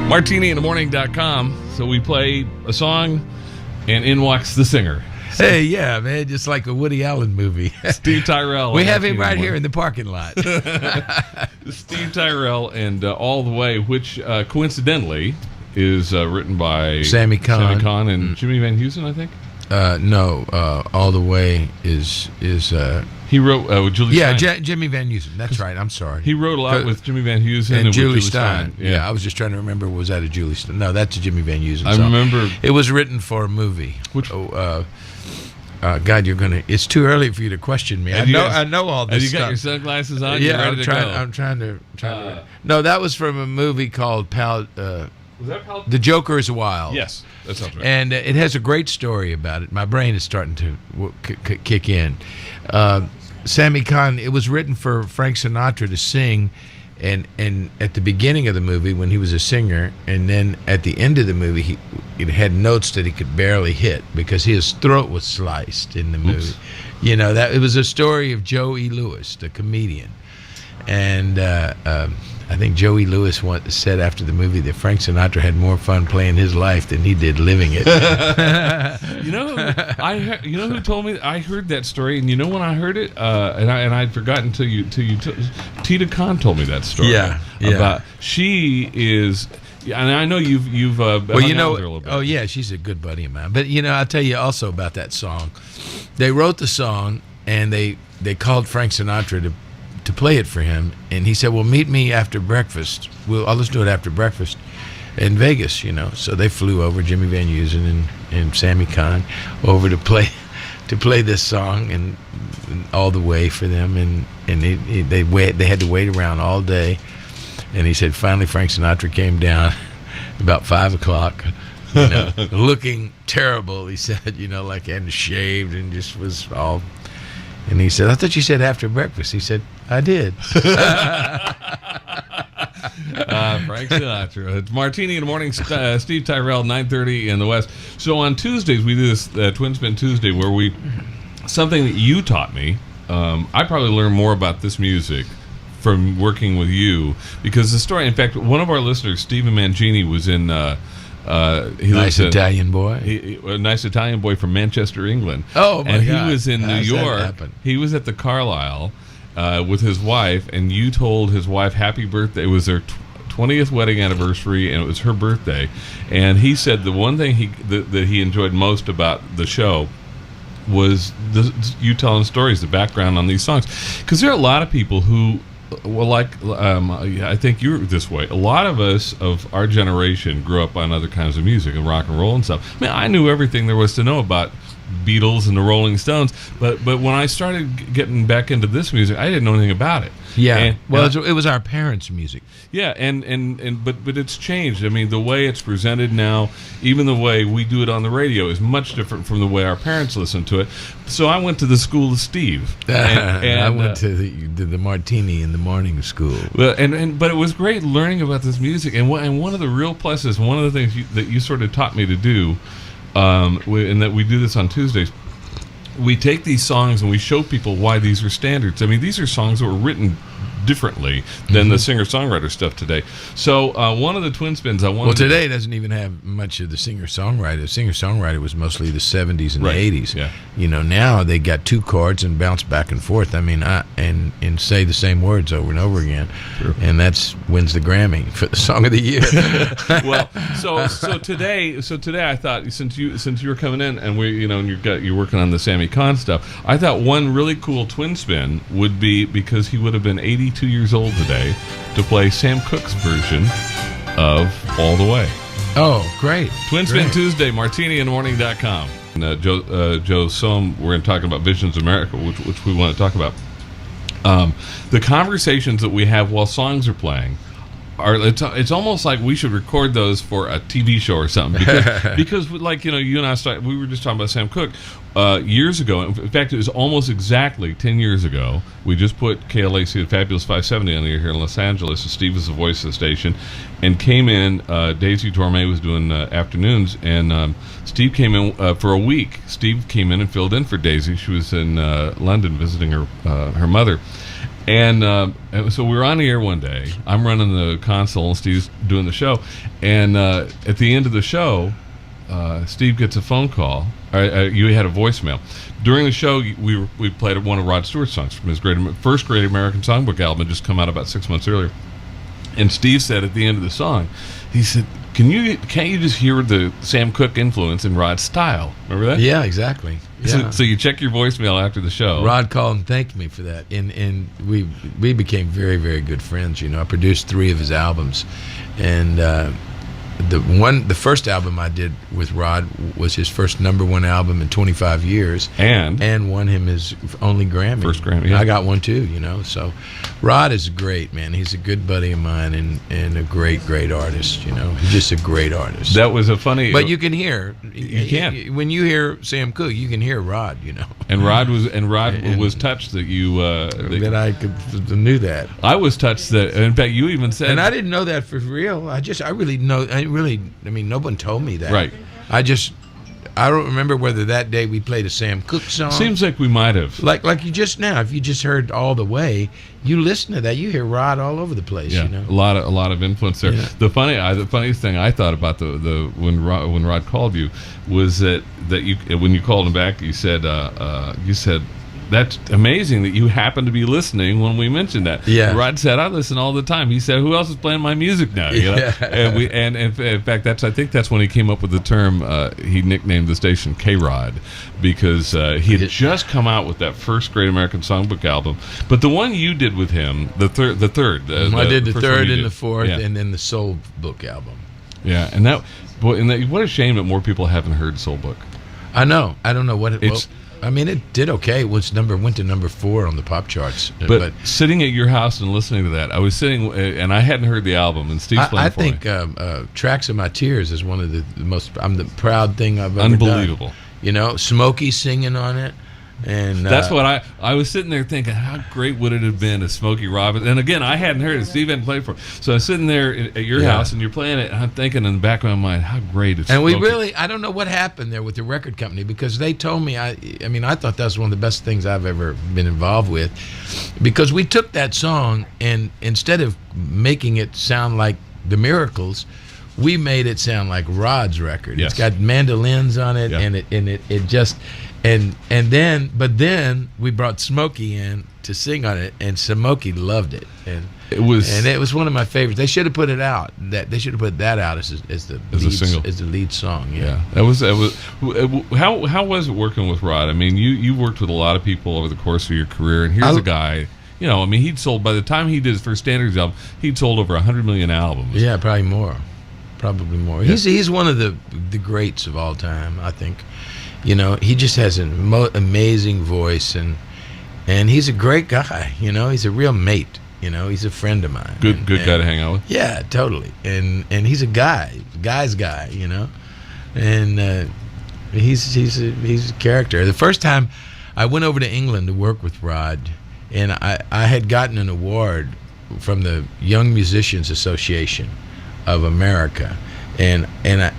MartiniInTheMorning.com. So we play a song, and in walks the singer. Hey, yeah, man, just like a Woody Allen movie. Steve Tyrell. We have him right here in the parking lot. Steve Tyrell and All the Way, which coincidentally is written by Sammy Cahn and Jimmy Van Heusen, I think. No, All the Way is he wrote with Julie Stein. Jimmy Van Heusen. That's right. I'm sorry. He wrote a lot with Jimmy Van Heusen and with Julie Stein. Yeah, I was just trying to remember. Was that a Julie Stein? No, that's a Jimmy Van Heusen song. I remember it was written for a movie. Which? God, you're gonna. It's too early for you to question me. I know all this you stuff. got your sunglasses on? Yeah, I'm trying to. No, that was from a movie called Was that Pal? The Joker is Wild. Yes, that sounds right. And it has a great story about it. My brain is starting to kick in. Sammy Cahn. It was written for Frank Sinatra to sing, and at the beginning of the movie when he was a singer, and then at the end of the movie it had notes that he could barely hit because his throat was sliced in the movie. Oops. You know, that it was a story of Joe E. Lewis, the comedian, and I think Joey Lewis once said after the movie that Frank Sinatra had more fun playing his life than he did living it. You know who told me? I heard that story, and you know when I heard it, and I'd forgotten until you Tita Khan told me that story. Yeah. About she is, and I know you've well, you know, her a little bit. oh yeah, she's a good buddy of mine. But you know, I'll tell you also about that song. They wrote the song, and they called Frank Sinatra to play it for him, and he said, well, meet me after breakfast. I'll just do it after breakfast in Vegas, you know. So they flew over, Jimmy Van Heusen and Sammy Cahn, over to play this song and All the Way for them, and they had to wait around all day, and he said finally Frank Sinatra came down about 5 o'clock, you know, looking terrible. He said, you know, like hadn't shaved and just was all. And he said, I thought you said after breakfast. He said, I did. Frank Sinatra. It's Martini in the Morning. Steve Tyrell, 9:30 in the West. So on Tuesdays, we do this Twin Spin Tuesday where something that you taught me. I probably learned more about this music from working with you because the story, in fact, one of our listeners, Stephen Mangini, was in... nice Italian boy. A nice Italian boy from Manchester, England. Oh, my God. And he was in New York. He was at the Carlisle with his wife, and you told his wife happy birthday. It was their 20th wedding anniversary, and it was her birthday. And he said the one thing that he enjoyed most about the show was you telling stories, the background on these songs. Because there are a lot of people who... Well, like I think you're this way. A lot of us of our generation grew up on other kinds of music and rock and roll and stuff. I mean, I knew everything there was to know about Beatles and the Rolling Stones, but when I started getting back into this music, I didn't know anything about it. Yeah, it was our parents' music. Yeah, but it's changed. I mean, the way it's presented now, even the way we do it on the radio, is much different from the way our parents listened to it. So I went to the school of Steve. And I went to the Martini in the morning school. Well, but it was great learning about this music. And one of the real pluses, one of the things that you sort of taught me to do, and that we do this on Tuesdays, we take these songs and we show people why these are standards. I mean, these are songs that were written differently than the singer-songwriter stuff today. So one of the Twin Spins I wanted... Well, today doesn't even have much of the singer-songwriter. The singer-songwriter was mostly the 70s and the 80s. Yeah. You know, now they got two chords and bounce back and forth. I mean, and say the same words over and over again. Sure. And that's wins the Grammy for the Song of the Year. Well, so today I thought since you were coming in and you're working on the Sammy Cahn stuff, I thought one really cool Twin Spin would be, because he would have been 82 years old today, to play Sam Cooke's version of All the Way. Oh, great. Twin Spin Tuesday, MartiniInTheMorning.com. And Joe Sohm, we're going to talk about Visions of America, which we want to talk about. The conversations that we have while songs are playing, it's almost like we should record those for a TV show or something, because like, you and I we were just talking about Sam Cooke years ago. In fact, it was almost exactly 10 years ago. We just put KLAC, the Fabulous 570, on the air here in Los Angeles. So Steve was the voice of the station, and came in. Daisy Torme was doing afternoons, and Steve came in for a week. Steve came in and filled in for Daisy. She was in London visiting her mother. And so we were on the air one day. I'm running the console, and Steve's doing the show. And at the end of the show, Steve gets a phone call. You had a voicemail. During the show, we played one of Rod Stewart's songs from his first Great American Songbook album, had just come out about 6 months earlier. And Steve said at the end of the song, he said, can't you just hear the Sam Cooke influence in Rod's style? Remember that? Yeah, exactly. Yeah. So you check your voicemail after the show. Rod called and thanked me for that, and we became very, very good friends. I produced 3 of his albums, and the first album I did with Rod was his first #1 album in 25 years, and won him his only Grammy. First Grammy. Yeah. I got one too. So Rod is great, man. He's a good buddy of mine and a great artist. He's just a great artist. That was a funny. But you can hear. You can when you hear Sam Cooke, you can hear Rod. And Rod was touched that you that I knew that. I was touched that. In fact, you even said. And I didn't know that for real. I mean, no one told me that. Right. I don't remember whether that day we played a Sam Cooke song. Seems like we might have. Like you just now, if you just heard All the Way, you listen to that, you hear Rod all over the place. Yeah, a lot of influence there. Yeah. The funniest thing I thought about when Rod called you was that you when you called him back, you said that's amazing that you happened to be listening when we mentioned that. Yeah. Rod said, I listen all the time. He said, who else is playing my music now? Yeah. And in fact, I think that's when he came up with the term, he nicknamed the station K-Rod, because he had just come out with that first Great American Songbook album. But the one you did with him, the third. I did the third and the fourth, and then the Soul Book album. Yeah, and what a shame that more people haven't heard Soul Book. I know. I don't know what it it did okay. It went to number 4 on the pop charts. But sitting at your house and listening to that, I was sitting and I hadn't heard the album, and Steve's playing for me. I think Tracks of My Tears is one of the most. I'm the proud thing I've ever Unbelievable. done. Smokey singing on it. And that's what I was sitting there thinking, how great would it have been if Smokey Robinson, and again, I hadn't heard it, Steve hadn't played for it, so I was sitting there at your house and you're playing it, and I'm thinking in the back of my mind, how great is Smokey. And I don't know what happened there with the record company, because they told me, I thought that was one of the best things I've ever been involved with, because we took that song and instead of making it sound like The Miracles, we made it sound like Rod's record. Yes. It's got mandolins on it, and it just. And then we brought Smokey in to sing on it, and Smokey loved it, and it was one of my favorites. They should have put it out. They should have put that out as the lead song. Yeah. That was how was it working with Rod? I mean, you worked with a lot of people over the course of your career, and here's a guy. He'd sold, by the time he did his first Standards album, he'd sold over 100 million albums. Yeah, probably more. Yeah. He's one of the greats of all time, I think. He just has an amazing voice, and he's a great guy. He's a real mate. He's a friend of mine. Good guy to hang out with. Yeah, totally. And he's a guy's guy. And he's a character. The first time I went over to England to work with Rod, and I had gotten an award from the Young Musicians Association of America, and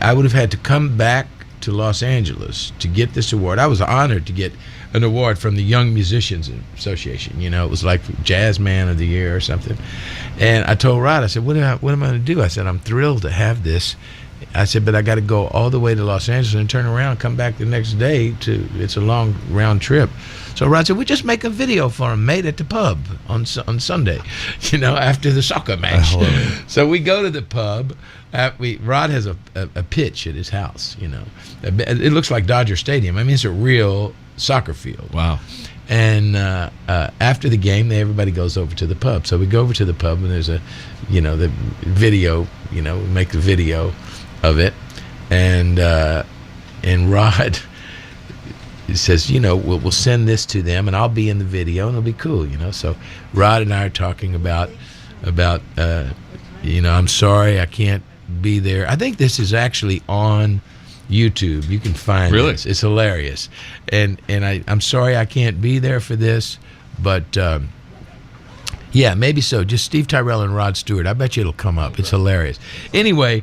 I would have had to come back to Los Angeles to get this award. I was honored to get an award from the Young Musicians Association. It was like Jazz Man of the Year or something. And I told Rod, I said, what am I going to do? I said, I'm thrilled to have this. I said, but I got to go all the way to Los Angeles and turn around, come back the next day. It's a long round trip. So Rod said, we just make a video for him, mate, at the pub on Sunday, after the soccer match. So we go to the pub. Rod has a pitch at his house, It looks like Dodger Stadium. It's a real soccer field. Wow. And after the game, everybody goes over to the pub. So we go over to the pub, and there's the video, we make the video of it. And Rod says, we'll send this to them, and I'll be in the video, and it'll be cool, So Rod and I are talking about I'm sorry I can't be there. I think this is actually on YouTube. You can find this. It's hilarious. And I'm sorry I can't be there for this, but yeah, maybe so. Just Steve Tyrell and Rod Stewart. I bet you it'll come up. It's hilarious. Anyway,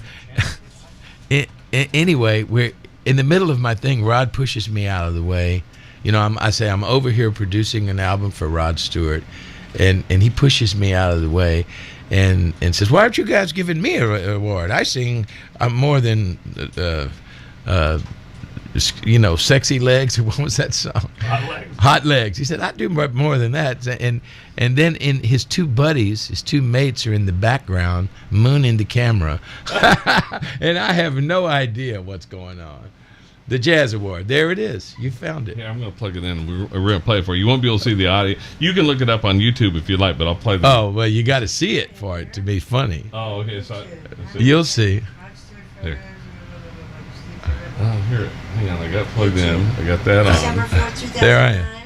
we're in the middle of my thing. Rod pushes me out of the way. I say I'm over here producing an album for Rod Stewart. and he pushes me out of the way, and says, "Why aren't you guys giving me an award? I sing more than Sexy Legs." What was that song? Hot Legs. Hot Legs. He said, "I do more than that." And then in his two buddies, his two mates are in the background mooning the camera, and I have no idea what's going on. The Jazz Award. There it is. You found it. Yeah, I'm going to plug it in. We're going to play it for you. You won't be able to see the audio. You can look it up on YouTube if you like, but I'll play the... Oh, well, you got to see it for it to be funny. Oh, okay. So You'll see. Here. Oh, here. Hang on. I got plugged in. I got that on. There I am.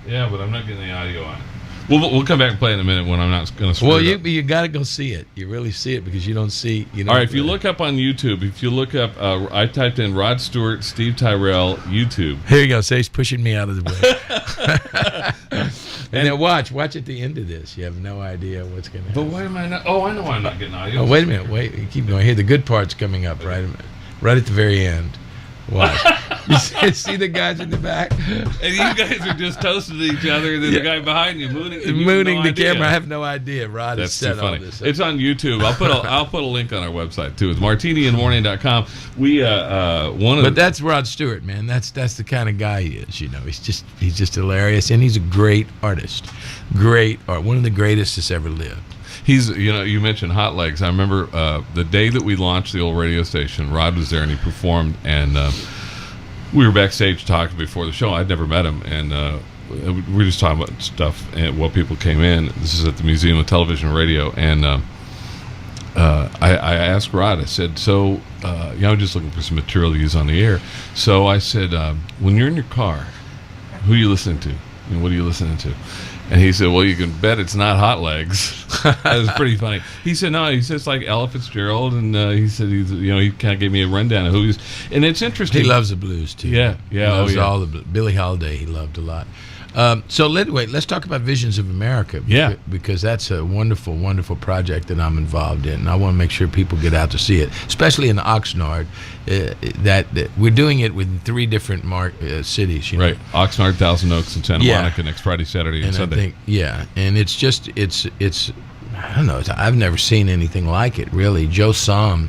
Yeah, but I'm not getting the audio on it. We'll come back and play in a minute when I'm not going to. Well, you got to go see it. You really see it because you don't see. All right, if you look up on YouTube, if you look up, I typed in Rod Stewart, Steve Tyrell, YouTube. Here you go. Say he's pushing me out of the way. And then watch at the end of this. You have no idea what's going to happen. But why am I not? Oh, I know why I'm not getting audio. Oh, wait a minute. Wait. You keep going. Here, the good part's coming up right at the very end. Watch. You see the guys in the back? And you guys are just toasting to each other, and then the guy behind you mooning the camera. I have no idea. Rod has set all this up. It's on YouTube. I'll put a link on our website too. It's martiniinthemorning.com. But that's Rod Stewart, man. That's the kind of guy he is. He's just hilarious, and he's a great artist. Great art. One of the greatest that's ever lived. He's, you mentioned Hot Legs. I remember the day that we launched the old radio station, Rod was there and he performed, and we were backstage talking before the show. I'd never met him, and we were just talking about stuff and what people came in. This is at the Museum of Television and Radio, and I asked Rod, I said, so, I'm just looking for some material to use on the air. So I said, when you're in your car, who are you listening to? And what are you listening to? And he said, well, you can bet it's not Hot Legs. That was pretty funny. He said, no, he said it's like Ella Fitzgerald, and he said, he kind of gave me a rundown of who he's. And it's interesting. He loves the blues, too. Yeah. He loves all the blues. Billie Holiday he loved a lot. So let's talk about Visions of America. Yeah. Because that's a wonderful, wonderful project that I'm involved in. And I want to make sure people get out to see it, especially in Oxnard. That we're doing it with 3 different cities. Right. Oxnard, Thousand Oaks, and Santa Monica next Friday, Saturday, and Sunday. And it's I don't know. I've never seen anything like it, really. Joe Somm,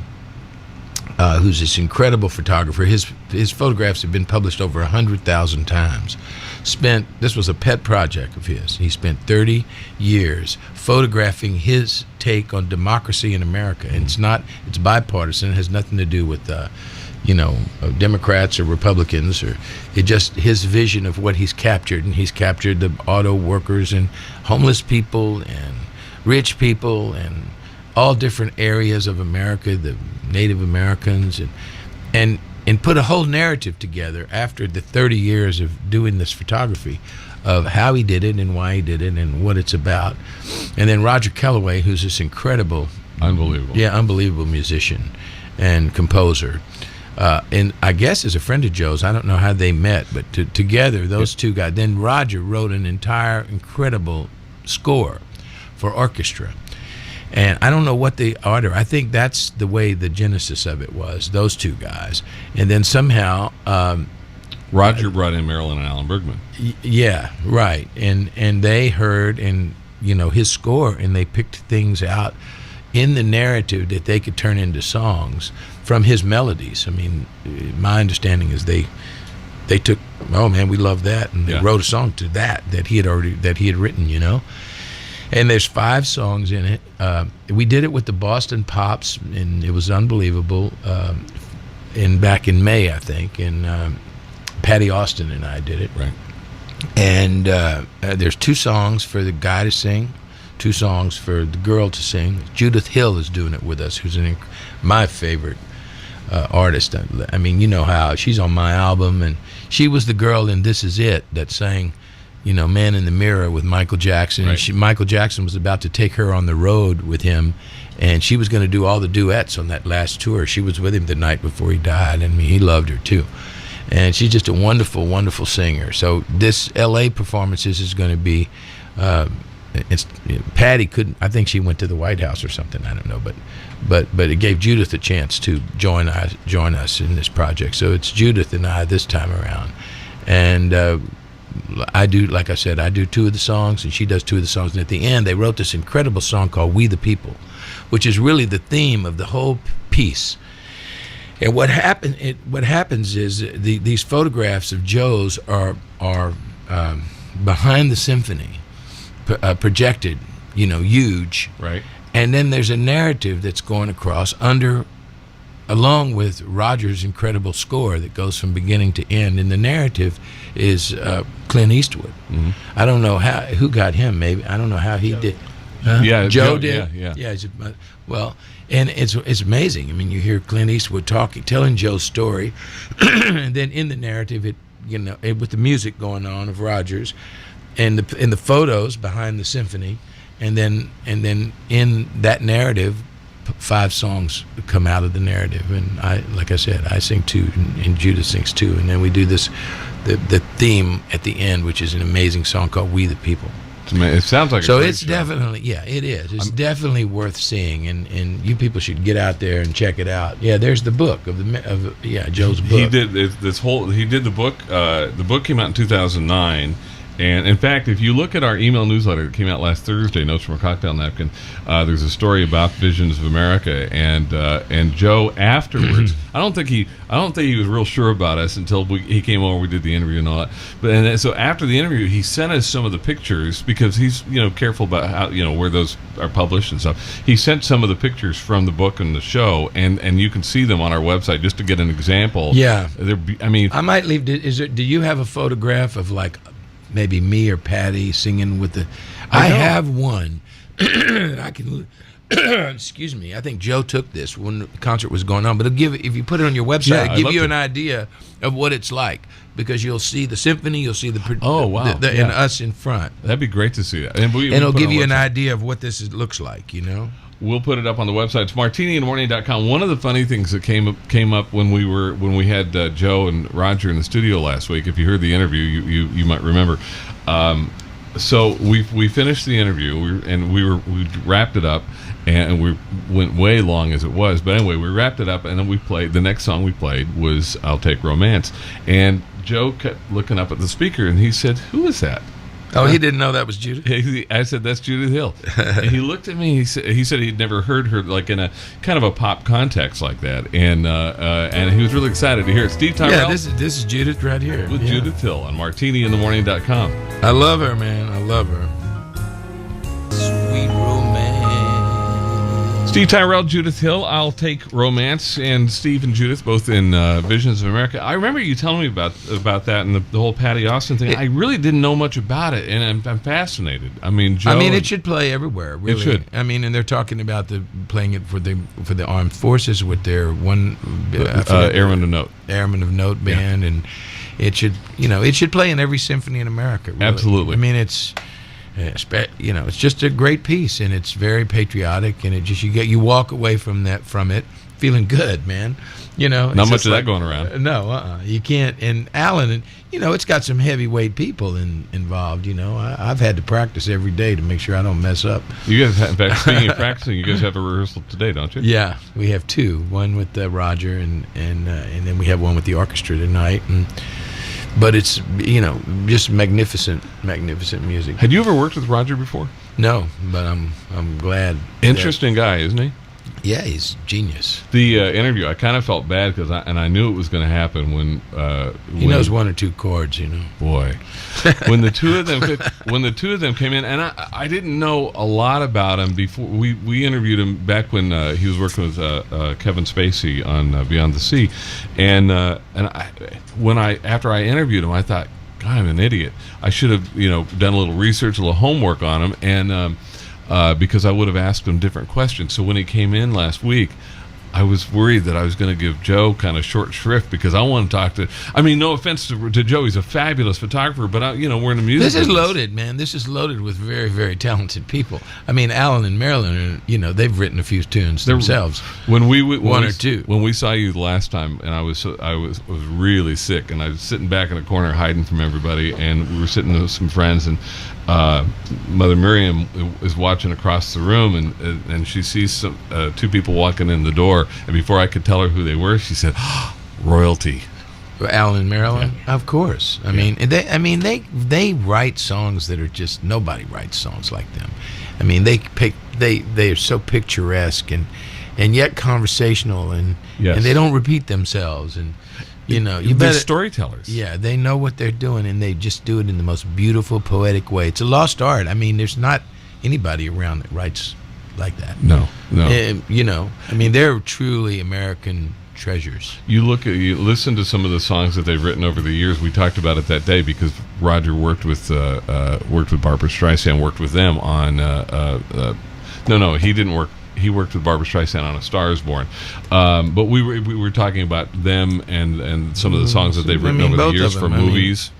who's this incredible photographer, his photographs have been published over 100,000 times. This was a pet project of his. He spent 30 years photographing his take on democracy in America, and it's bipartisan. It has nothing to do with Democrats or Republicans, or his vision of what he's captured. And he's captured the auto workers and homeless people and rich people and all different areas of America, the Native Americans, and put a whole narrative together after the 30 years of doing this photography of how he did it and why he did it and what it's about. And then Roger Kellaway, who's this unbelievable musician and composer, and I guess is a friend of Joe's. I don't know how they met, but together, those two guys. Then Roger wrote an entire incredible score for orchestra. And I don't know what the order. I think that's the way the genesis of it was, those two guys. And then somehow Roger brought in Marilyn and Alan Bergman. Yeah, right. And they heard his score, and they picked things out in the narrative that they could turn into songs from his melodies. I mean, my understanding is they took, oh man, we love that, and they wrote a song to that he had written, And there's 5 songs in it. We did it with the Boston Pops, and it was unbelievable. Back in May, I think, and Patty Austin and I did it. Right. And there's 2 songs for the guy to sing, 2 songs for the girl to sing. Judith Hill is doing it with us, who's my favorite artist. I mean, you know how she's on my album, and she was the girl in This Is It that sang, Man in the Mirror with Michael Jackson. Right. And Michael Jackson was about to take her on the road with him, and she was going to do all the duets on that last tour. She was with him the night before he died, and he loved her too. And she's just a wonderful, wonderful singer. So this L.A. performances is going to be, Patty couldn't, I think she went to the White House or something, I don't know, but it gave Judith a chance to join us in this project. So it's Judith and I this time around. And I do, like I said, I do 2 of the songs, and she does 2 of the songs. And at the end, they wrote this incredible song called "We the People," which is really the theme of the whole piece. And what happens is these photographs of Joe's are behind the symphony, projected, huge. Right. And then there's a narrative that's going across along with Roger's incredible score that goes from beginning to end. And the narrative is Clint Eastwood. Mm-hmm. I don't know who got him. Maybe I don't know how he did. Yeah, Joe did. Yeah. Well, and it's amazing. I mean, you hear Clint Eastwood telling Joe's story, and then in the narrative, with the music going on of Rogers, and the photos behind the symphony, and then in that narrative, 5 songs come out of the narrative. And like I said, I sing 2, and Judith sings 2, and then we do this, the theme at the end, which is an amazing song called "We the People." It sounds like so. A great It's show. definitely, it is. It's definitely worth seeing, and you people should get out there and check it out. Yeah, there's the book of Joe's book. He did He did the book. The book came out in 2009. And in fact, if you look at our email newsletter that came out last Thursday, Notes from a Cocktail Napkin, there's a story about Visions of America, and Joe afterwards. I don't think he was real sure about us until he came over. We did the interview and all that. But so after the interview, he sent us some of the pictures because he's careful about how where those are published and stuff. He sent some of the pictures from the book and the show, and you can see them on our website just to get an example. Yeah, I might leave. Do you have a photograph of maybe me or Patty singing with the? I have one. I can. Excuse me. I think Joe took this when the concert was going on, but if you put it on your website, it'll give you an idea of what it's like, because you'll see the symphony, you'll see and us in front. That'd be great to see that, and it'll give you an idea of what this looks like. We'll put it up on the website. It's martiniinthemorning.com. One of the funny things that came up when we had Joe and Roger in the studio last week. If you heard the interview, you might remember. So we finished the interview, we wrapped it up, and we went way long as it was. But anyway, we wrapped it up, and then we played. The next song we played was "I'll Take Romance," and Joe kept looking up at the speaker, and he said, "Who is that?" Oh, he didn't know that was Judith? I said, "That's Judith Hill." And he looked at me. He said he'd never heard her in a kind of a pop context like that, and he was really excited to hear it. Steve Tyrell. Yeah, this is Judith right here with Judith Hill on MartiniInTheMorning.com. I love her, man. I love her. Sweet romance. Steve Tyrell, Judith Hill, "I'll Take Romance," and Steve and Judith both in Visions of America. I remember you telling me about that and the whole Patty Austin thing. I really didn't know much about it, and I'm fascinated. I mean, Joe, it should play everywhere. Really. It should. And they're talking about playing it for the armed forces with their Airmen of Note band, and it should play in every symphony in America. Really. Absolutely. It's just a great piece, and it's very patriotic, and you walk away from it feeling good, man. Not much of that going around. No, you can't. And Alan, it's got some heavyweight people involved. I've had to practice every day to make sure I don't mess up. You guys, in fact, speaking of practicing, you guys have a rehearsal today, don't you? Yeah, we have 2. One with Roger, and then we have one with the orchestra tonight. But it's just magnificent music. Had you ever worked with Roger before? No, but I'm glad. Interesting guy, isn't he? Yeah, he's genius. The interview, I kind of felt bad because I knew it was going to happen when he knows 1 or 2 chords. Boy, when the two of them came in, and I didn't know a lot about him before we interviewed him back when he was working with Kevin Spacey on Beyond the Sea, and after I interviewed him, I thought, God, I'm an idiot. I should have done a little research, a little homework on him, and because I would have asked him different questions. So when he came in last week, I was worried that I was going to give Joe kind of short shrift because I want to talk to. I mean, no offense to Joe, he's a fabulous photographer, but we're in the music. This is loaded, man. This is loaded with very, very talented people. I mean, Alan and Marilyn are, they've written a few tunes themselves. When we one or two. When we saw you the last time, and I was really sick, and I was sitting back in a corner hiding from everybody, and we were sitting with some friends, and Mother Miriam is watching across the room, and she sees some 2 people walking in the door, and before I could tell her who they were, she said, "Royalty." Alan and Marilyn, of course. I mean, they write songs that are just nobody writes songs like them. I mean, they are so picturesque and yet conversational, and they don't repeat themselves, and they're storytellers. Yeah, they know what they're doing, and they just do it in the most beautiful, poetic way. It's a lost art. I mean, there's not anybody around that writes like that. No. I mean, they're truly American treasures. You listen to some of the songs that they've written over the years. We talked about it that day because Roger worked with Barbra Streisand, worked with them on. No, he didn't work. He worked with Barbra Streisand on A Star Is Born, but we were talking about them and some of the songs that they've written over the years for movies.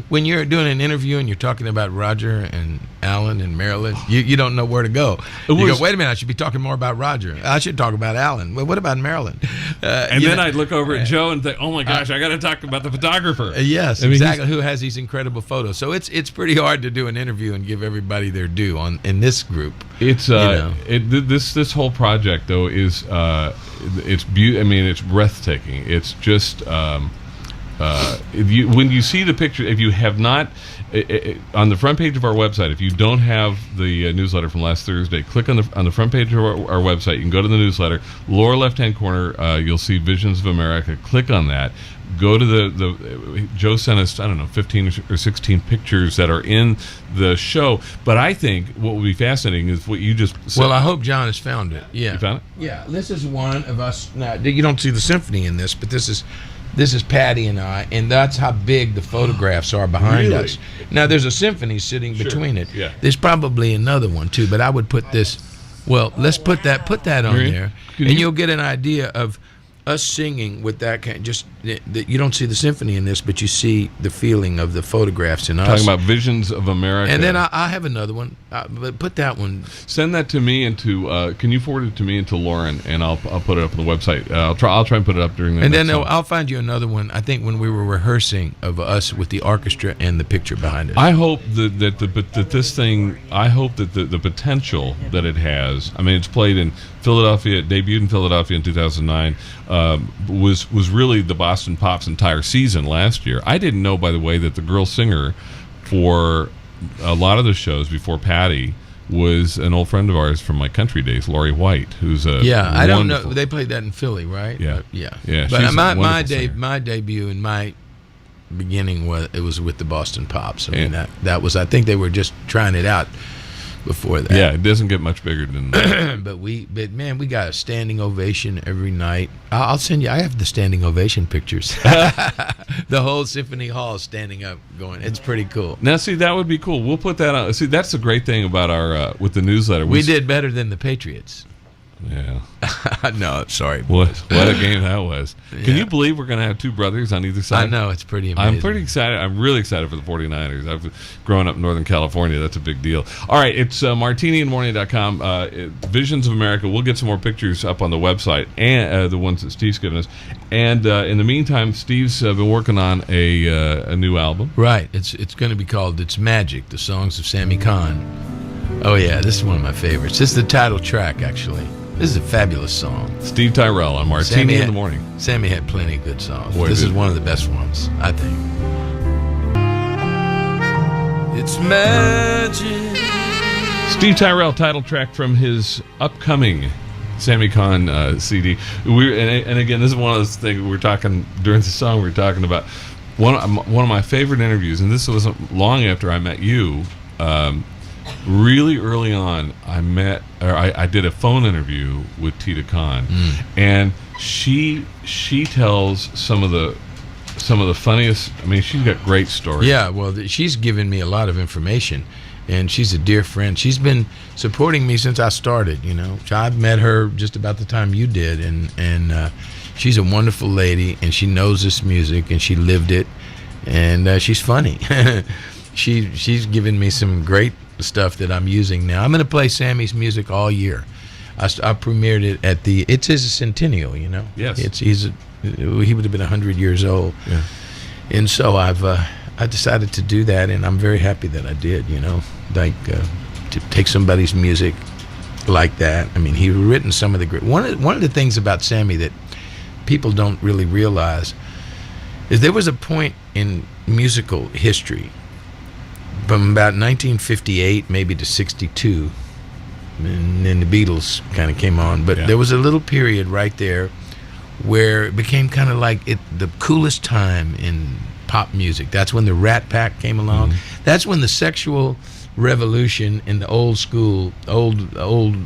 When you're doing an interview and you're talking about Roger and Alan and Marilyn, you don't know where to go. You go, wait a minute, I should be talking more about Roger. I should talk about Alan. Well, what about Marilyn? And then I'd look over at Joe and think, oh my gosh, I got to talk about the photographer. Yes, exactly. Who has these incredible photos? So it's pretty hard to do an interview and give everybody their due in this group. It's this whole project though is it's beautiful. I mean, it's breathtaking. It's just. When you see the picture, if you have not, on the front page of our website, if you don't have the newsletter from last Thursday, click on the front page of our website. You can go to the newsletter, lower left-hand corner, you'll see Visions of America. Click on that. Go to the Joe sent us, I don't know, 15 or 16 pictures that are in the show. But I think what will be fascinating is what you just said. Well, I hope John has found it. Yeah. You found it? Yeah. This is one of us. Now, you don't see the symphony in this, but this is Patty and I, and that's how big the photographs are behind us. Now, there's a symphony sitting between it. Yeah. There's probably another one, too, but I would put this... Well, let's put that on there, and you'll get an idea of us singing with that kind. Just you don't see the symphony in this, but you see the feeling of the photographs in us. Talking about Visions of America. And then I have another one, but put that one. Send that to me and to. Can you forward it to me and to Lauren, and I'll put it up on the website. I'll try and put it up during the. And then I'll find you another one. I think when we were rehearsing of us with the orchestra and the picture behind it. I hope that this thing. I hope that the potential that it has. I mean, it's played in Philadelphia. It debuted in Philadelphia in 2009. Was really the Boston Pop's entire season last year. I didn't know, by the way, that the girl singer for a lot of the shows before Patty was an old friend of ours from my country days, Lori White, who's a I don't know. They played that in Philly, right? Yeah. But my debut and my beginning was with the Boston Pops. I mean that was. I think they were just trying it out before that. Yeah, it doesn't get much bigger than that. but man, we got a standing ovation every night. I'll send you. I have the standing ovation pictures. The whole symphony hall standing up, going. It's pretty cool. Now, see, that would be cool. We'll put that on. See, that's the great thing about our with the newsletter. We did better than the Patriots. Yeah. No, sorry. What a game that was. Can you believe we're going to have two brothers on either side? I know, it's pretty amazing. I'm pretty excited. I'm really excited for the 49ers. I've grown up in Northern California. That's a big deal. All right, it's martiniandmorning.com. Visions of America. We'll get some more pictures up on the website, and the ones that Steve's given us. And in the meantime, Steve's been working on a new album. Right. It's going to be called It's Magic, the Songs of Sammy Cahn. Oh, yeah, this is one of my favorites. This is the title track, actually. This is a fabulous song. Steve Tyrell on Martini in the Morning. Sammy had plenty of good songs. This is one of the best ones, I think. It's magic. Steve Tyrell, title track from his upcoming Sammy Cahn CD. And again, this is one of those things we were talking during the song. We were talking about one of my favorite interviews, and this wasn't long after I met you. Really early on, I did a phone interview with Tita Khan, and she tells some of the funniest. I mean, she's got great stories. Yeah, well, she's given me a lot of information, and she's a dear friend. She's been supporting me since I started. You know, I've met her just about the time you did, and she's a wonderful lady, and she knows this music, and she lived it, and she's funny. She's given me some great stuff that I'm using now. I'm going to play Sammy's music all year. I premiered it at it's his centennial, you know. Yes. He would have been 100 years old. Yeah. And so I decided to do that, and I'm very happy that I did, you know. Like to take somebody's music like that. I mean, he'd written some of the great. One of the things about Sammy that people don't really realize is there was a point in musical history from about 1958 maybe to 62, and then the Beatles kind of came on, but there was a little period right there where it became kind of like the coolest time in pop music. That's when the Rat Pack came along. That's when the sexual revolution and the old school, old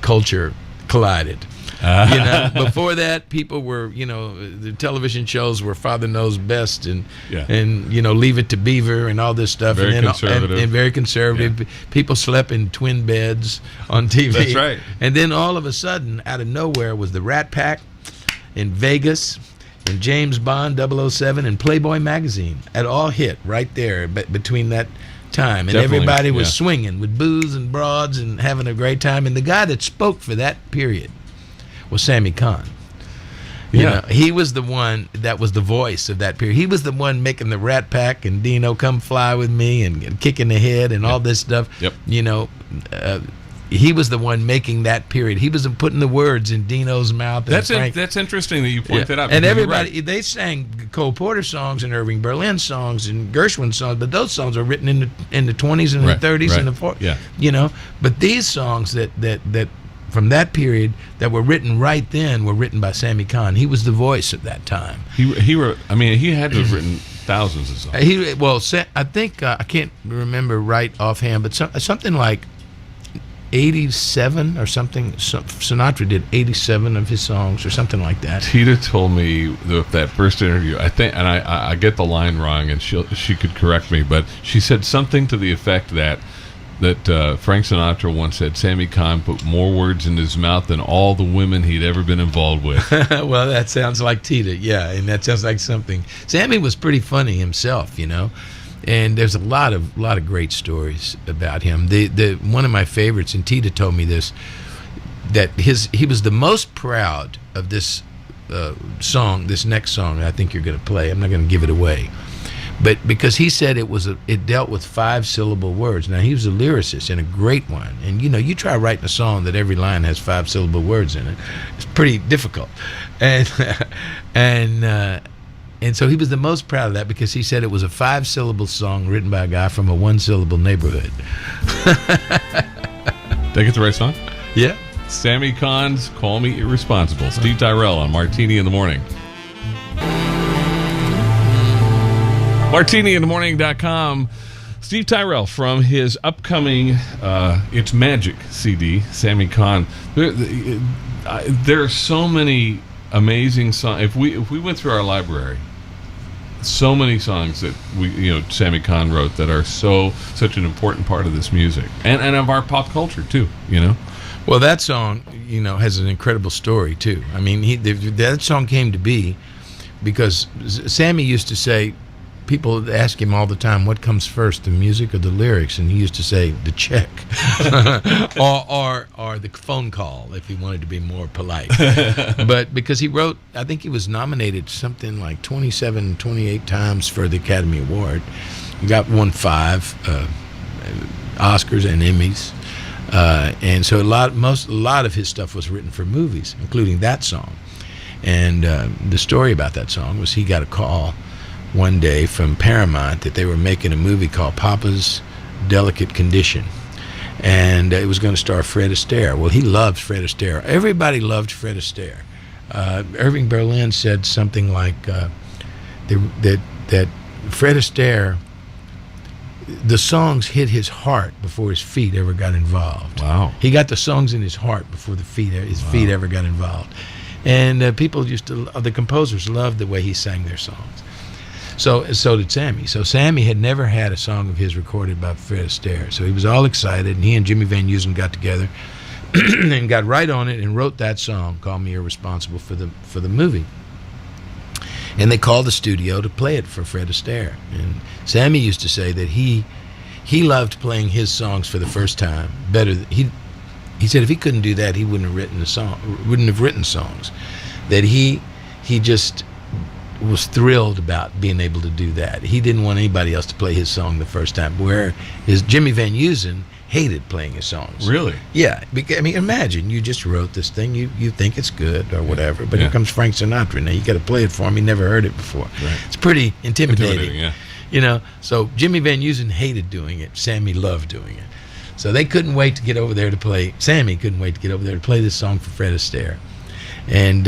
culture collided. Before that, people were, the television shows were Father Knows Best and Leave It to Beaver and all this stuff. Very conservative. And very conservative. Yeah. People slept in twin beds on TV. That's right. And then all of a sudden, out of nowhere, was the Rat Pack in Vegas and James Bond 007 and Playboy magazine. It all hit right there between that time. And Definitely, everybody was swinging with booze and broads and having a great time. And the guy that spoke for that period was Sammy Cahn. He was the one that was the voice of that period. He was the one making the Rat Pack and Dino Come Fly With Me and Kicking the Head and all this stuff. Yep. He was the one making that period. He was putting the words in Dino's mouth. That's interesting that you point that out. And everybody, they sang Cole Porter songs and Irving Berlin songs and Gershwin songs, but those songs were written in the 20s and the 30s and the 40s. Yeah. But these songs that from that period that were written right then were written by Sammy Cahn. He was the voice at that time. He wrote. I mean, he had to have written thousands of songs. I think I can't remember right offhand, but something like 87 or something. Sinatra did 87 of his songs or something like that. Tita told me that first interview, I think, and I get the line wrong, and she could correct me, but she said something to the effect that Frank Sinatra once said Sammy Cahn put more words in his mouth than all the women he'd ever been involved with. Well, that sounds like Tita, yeah, and that sounds like something. Sammy was pretty funny himself, and there's a lot of great stories about him. The one of my favorites, and Tita told me this, that he was the most proud of this song, this next song I think you're going to play. I'm not going to give it away. But because he said it dealt with 5-syllable words. Now, he was a lyricist and a great one. And, you try writing a song that every line has 5-syllable words in it. It's pretty difficult. And so he was the most proud of that because he said it was a 5-syllable song written by a guy from a 1-syllable neighborhood. Did I get the right song? Yeah. Sammy Cahn's Call Me Irresponsible. Steve Tyrell on Martini in the Morning. MartiniInTheMorning.com. Steve Tyrell from his upcoming It's Magic CD, Sammy Cahn. There are so many amazing songs. If we went through our library, so many songs that Sammy Cahn wrote that are such an important part of this music and of our pop culture too. Well, that song has an incredible story too. I mean, that song came to be because Sammy used to say. People ask him all the time, what comes first, the music or the lyrics? And he used to say, the check. or the phone call, if he wanted to be more polite. But because he wrote, I think he was nominated something like 27, 28 times for the Academy Award. He won 5 Oscars and Emmys. And so a lot of his stuff was written for movies, including that song. And the story about that song was he got a call one day from Paramount that they were making a movie called Papa's Delicate Condition, and it was going to star Fred Astaire. Well, he loved Fred Astaire. Everybody loved Fred Astaire. Irving Berlin said something like that Fred Astaire, the songs hit his heart before his feet ever got involved. Wow. He got the songs in his heart before his feet ever got involved. And people the composers loved the way he sang their songs. So did Sammy. So Sammy had never had a song of his recorded by Fred Astaire. So he was all excited, and he and Jimmy Van Heusen got together and got right on it and wrote that song, Call Me Irresponsible, for the movie. And they called the studio to play it for Fred Astaire. And Sammy used to say that he loved playing his songs for the first time better. He said if he couldn't do that, he wouldn't have written songs. That he just was thrilled about being able to do that. He didn't want anybody else to play his song the first time. Where his Jimmy Van Heusen hated playing his songs. Really? Yeah. I mean, imagine you just wrote this thing. You think it's good or whatever, but here comes Frank Sinatra. Now you got to play it for him. He never heard it before. Right. It's pretty intimidating. Yeah. You know. So Jimmy Van Heusen hated doing it. Sammy loved doing it. So they couldn't wait to get over there to play. Sammy couldn't wait to get over there to play this song for Fred Astaire, and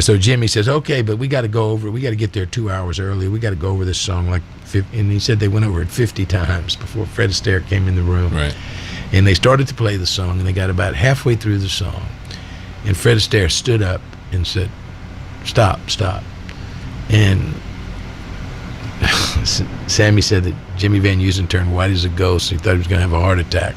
so Jimmy says, "Okay, but we got to go over. We got to get there 2 hours early. We got to go over this song like." And he said they went over it 50 times before Fred Astaire came in the room. Right. And they started to play the song, and they got about halfway through the song, and Fred Astaire stood up and said, "Stop." And Sammy said that Jimmy Van Heusen turned white as a ghost. He thought he was going to have a heart attack.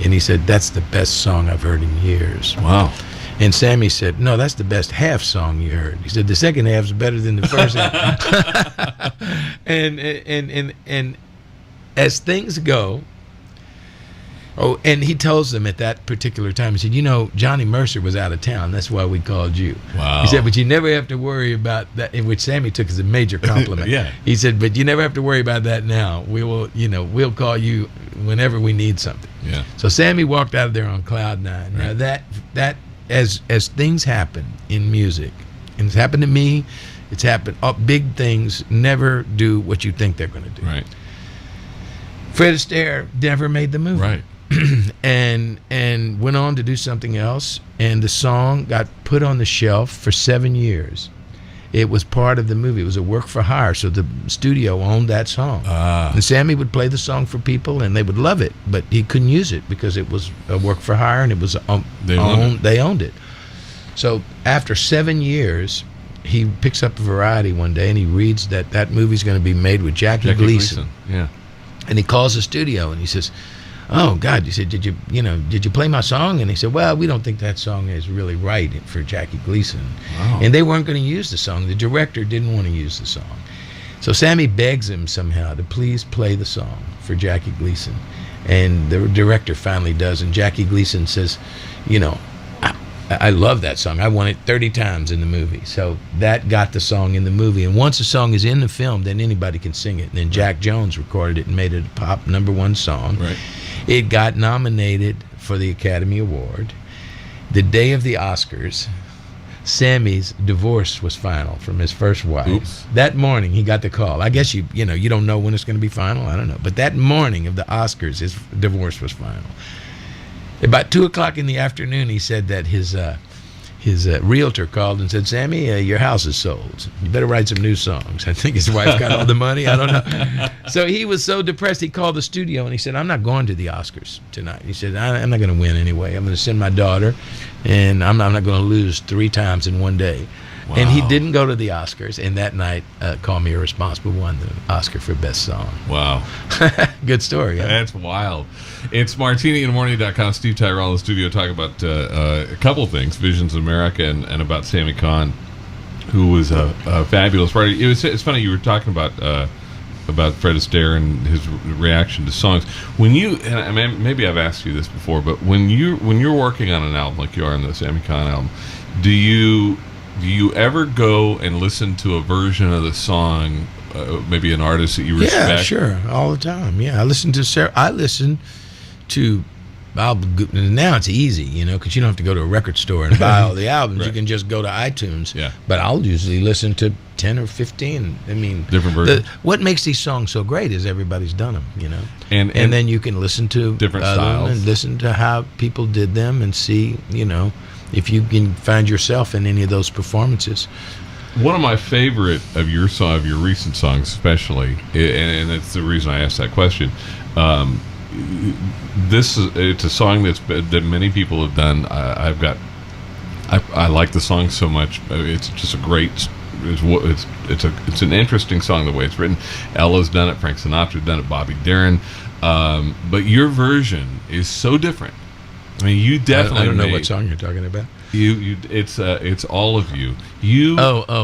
And he said, "That's the best song I've heard in years." Wow. And Sammy said, "No, that's the best half song you heard." He said, "The second half's better than the first half." and as things go, and he tells them at that particular time, he said, "You know, Johnny Mercer was out of town. That's why we called you." Wow. He said, "But you never have to worry about that," in which Sammy took as a major compliment. Yeah. He said, "But you never have to worry about that now. We will, we'll call you whenever we need something." Yeah. So Sammy walked out of there on cloud nine. Right. Now that as things happen in music, and it's happened to me, it's happened. Big things never do what you think they're going to do. Right. Fred Astaire never made the movie. Right. and went on to do something else, and the song got put on the shelf for 7 years. It was part of the movie. It was a work for hire, so the studio owned that song. And Sammy would play the song for people, and they would love it, but he couldn't use it because it was a work for hire, and it was They owned it. So after 7 years, he picks up Variety one day, and he reads that movie's going to be made with Jackie Gleason. Yeah. And he calls the studio, and he says, "Oh God," he said, did you play my song?" And he said, "Well, we don't think that song is really right for Jackie Gleason." Wow. And they weren't going to use the song. The director didn't want to use the song. So Sammy begs him somehow to please play the song for Jackie Gleason. And the director finally does. And Jackie Gleason says, I love that song. I want it 30 times in the movie. So that got the song in the movie. And once a song is in the film, then anybody can sing it. And then Jack Jones recorded it and made it a pop #1 song. Right. It got nominated for the Academy Award. The day of the Oscars, Sammy's divorce was final from his first wife. Oops. That morning, he got the call. I guess you don't know when it's going to be final. I don't know. But that morning of the Oscars, his divorce was final. About 2:00 in the afternoon, he said that his realtor called and said, "Sammy, your house is sold. You better write some new songs." I think his wife got all the money. I don't know. So he was so depressed, he called the studio and he said, "I'm not going to the Oscars tonight." He said, "I'm not going to win anyway. I'm going to send my daughter, and I'm not going to lose 3 times in one day." Wow. And he didn't go to the Oscars. And that night, Call Me Irresponsible won the Oscar for Best Song. Wow. Good story. Huh? That's wild. It's martiniinthemorning.com. Steve Tyrell in the studio talking about a couple things, Visions of America and about Sammy Cahn, who was a fabulous writer. It's funny, you were talking about Fred Astaire and his reaction to songs. When you, and I mean, maybe I've asked you this before, but when you're working on an album like you are on the Sammy Cahn album, do you ever go and listen to a version of the song, maybe an artist that you respect? Yeah, sure, all the time. Yeah, I listen to now it's easy, because you don't have to go to a record store and buy all the albums. Right. You can just go to iTunes. Yeah. But I'll usually listen to 10 or 15. I mean, different versions. What makes these songs so great is everybody's done them, And then you can listen to different them styles and listen to how people did them and see, if you can find yourself in any of those performances. One of my favorite of your recent songs, especially, and that's the reason I asked that question. It's a song that many people have done. I like the song so much. It's just a great. It's an interesting song the way it's written. Ella's done it. Frank Sinatra's done it. Bobby Darin. But your version is so different. I mean, you definitely. I don't know what song you're talking about. It's All of You. You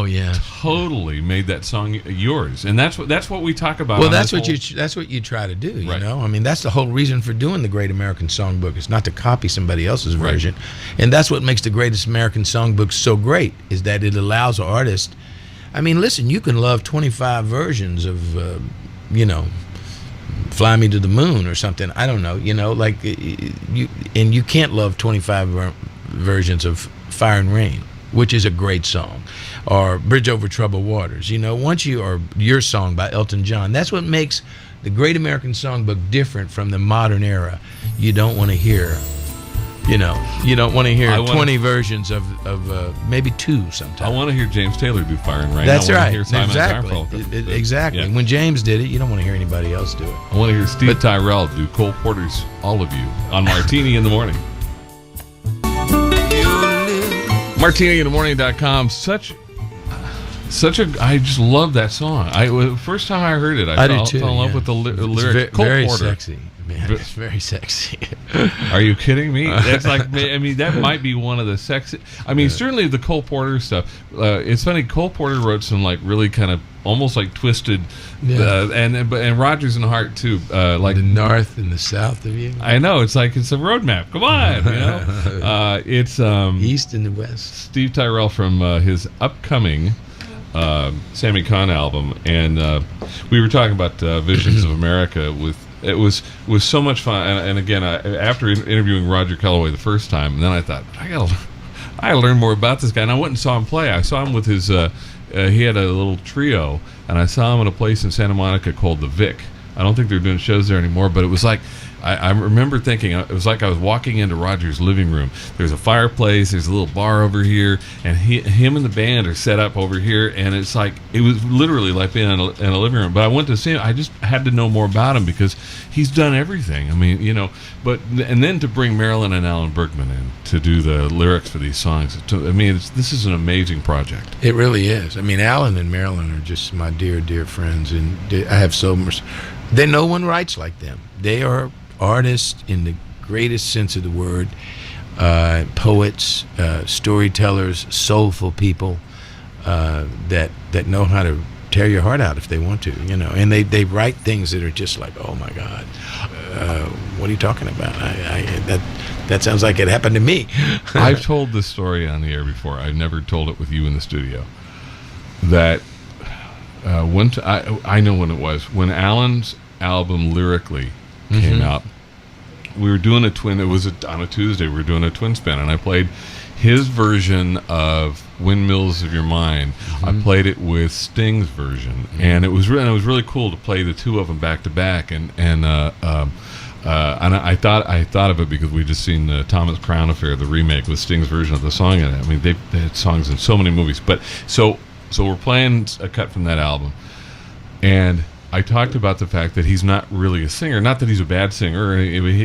yeah, totally made that song yours, and that's what we talk about. Well, that's what you try to do. You Right. know, I mean, that's the whole reason for doing the Great American Songbook. It's not to copy somebody else's version, and that's what makes the Greatest American Songbook so great. Is that it allows artists. I mean, listen, you can love 25 versions of, Fly Me to the Moon or something. I don't know. Like you can't love 25 versions of Fire and Rain, which is a great song, or Bridge Over Troubled Waters. Or Your Song by Elton John. That's what makes the Great American Songbook different from the modern era. You don't want to hear, you don't want to hear 20 versions of maybe 2 sometimes. I want to hear James Taylor do Fire and Rain. That's right. Hear Simon Exactly. Exactly. Yeah. When James did it, you don't want to hear anybody else do it. I want to hear Steve Tyrell do Cole Porter's All of You on Martini in the Morning. MartiniInTheMorning.com. Such a. I just love that song. First time I heard it, I fell in love with the lyrics. Cole very Porter. Sexy. Man, it's very sexy. Are you kidding me? That's like, I mean, that might be one of the sexy. I mean, certainly the Cole Porter stuff. It's funny. Cole Porter wrote some like really kind of almost like twisted, and Rodgers and Hart too. Like the north and the south of you. I know, it's like it's a roadmap. Come on, it's east and the west. Steve Tyrell from his upcoming Sammy Cahn album, and we were talking about Visions of America with. It was so much fun, and again, after interviewing Roger Kellaway the first time, and then I thought I gotta learn more about this guy, and I went and saw him play. I saw him with his he had a little trio, and I saw him in a place in Santa Monica called the Vic. I don't think they're doing shows there anymore, but it was like I remember thinking it was like I was walking into Roger's living room. There's a fireplace, there's a little bar over here, and him and the band are set up over here, and it's like it was literally like being in a living room. But I went to see him. I just had to know more about him because he's done everything. I mean, and then to bring Marilyn and Alan Bergman in to do the lyrics for these songs. This is an amazing project. It really is. I mean, Alan and Marilyn are just my dear, dear friends, and I have so much. No one writes like them. They are artists in the greatest sense of the word, poets, storytellers, soulful people that know how to tear your heart out if they want to, and they write things that are just like, oh my God, what are you talking about? That sounds like it happened to me. I've told this story on the air before. I've never told it with you in the studio. That I know when it was when Alan's album Lyrically came out. We were doing a twin. It was on a Tuesday. We were doing a twin spin, and I played his version of "Windmills of Your Mind." I played it with Sting's version, and it was really cool to play the two of them back to back. And I thought of it because we just seen the Thomas Crown Affair, the remake with Sting's version of the song in it. I mean, they had songs in so many movies, but so we're playing a cut from that album, and I talked about the fact that he's not really a singer. Not that he's a bad singer,